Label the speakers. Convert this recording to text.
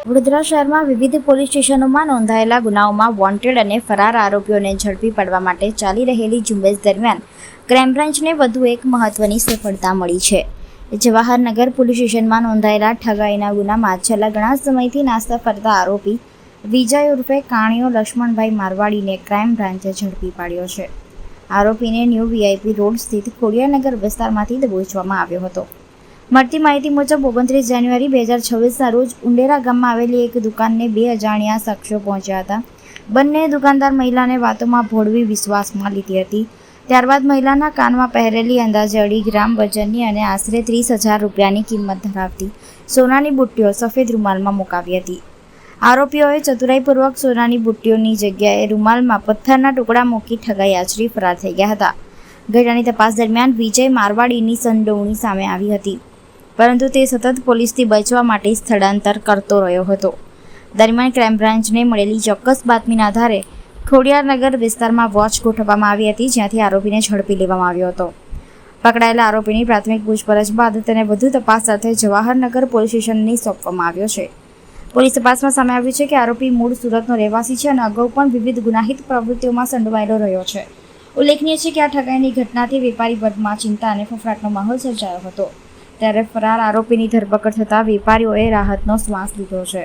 Speaker 1: વડોદરા શહેરમાં વિવિધ પોલીસ સ્ટેશનોમાં નોંધાયેલા ગુનાઓમાં વોન્ટેડ અને ફરાર આરોપીઓને ઝડપી પાડવા માટે ચાલી રહેલી ઝુંબેશ દરમિયાન ક્રાઇમ બ્રાન્ચને વધુ એક મહત્વની સફળતા મળી છે. જવાહરનગર પોલીસ સ્ટેશનમાં નોંધાયેલા ઠગાઈના ગુનામાં છેલ્લા ઘણા સમયથી નાસ્તા ફરતા આરોપી વિજય ઉર્ફે કાણિયો લક્ષ્મણભાઈ મારવાડીને ક્રાઇમ બ્રાન્ચે ઝડપી પાડ્યો છે. આરોપીને ન્યૂ VIP રોડ સ્થિત ખોડિયારનગર વિસ્તારમાંથી દબોચવામાં આવ્યો હતો. મળતી માહિતી મુજબ 29 જાન્યુઆરી 2026ના રોજ ઉંડેરા ગામમાં આવેલી એક દુકાનને બે અજાણ્યા શખ્સો પહોંચ્યા હતા. બંને દુકાનદાર મહિલાને વાતોમાં ભોળવી વિશ્વાસમાં લીધી હતી. ત્યારબાદ મહિલાના કાનમાં પહેરેલી અંદાજે 2.5 ગ્રામ વજનની અને આશરે 30,000 રૂપિયાની કિંમત ધરાવતી સોનાની બુટ્ટીઓ સફેદ રૂમાલમાં મુકાવી હતી. આરોપીઓએ ચતુરાઈપૂર્વક સોનાની બુટ્ટીઓની જગ્યાએ રૂમાલમાં પથ્થરના ટુકડા મૂકી ઠગાઈ આચરી ફરાર થઈ ગયા હતા. ઘટનાની તપાસ દરમિયાન વિજય મારવાડીની સંડોવણી સામે આવી હતી, પરંતુ તે સતત પોલીસથી બચવા માટે સ્થળાંતર કરતો રહ્યો હતો. દરમિયાન ક્રાઇમ બ્રાન્ચને મળેલી ચોક્કસ બાતમીના આધારે ખોડિયારનગર વિસ્તારમાં વોચ ગોઠવવામાં આવી હતી, જ્યાંથી આરોપીને ઝડપી લેવામાં આવ્યો હતો. પકડાયેલા આરોપીની પ્રાથમિક પૂછપરછ બાદ તેને વધુ તપાસ સાથે જવાહરનગર પોલીસ સ્ટેશનને સોંપવામાં આવ્યો છે. પોલીસ તપાસમાં સામે આવ્યું છે કે આરોપી મૂળ સુરતનો રહેવાસી છે અને અગાઉ પણ વિવિધ ગુનાહિત પ્રવૃત્તિઓમાં સંડોવાયેલો રહ્યો છે. ઉલ્લેખનીય છે કે આ ઠગાઈની ઘટનાથી વેપારી વર્ગમાં ચિંતા અને ફફડાટનો માહોલ સર્જાયો હતો. ત્યારે ફરાર આરોપીની ધરપકડ થતાં વેપારીઓએ રાહતનો શ્વાસ લીધો છે.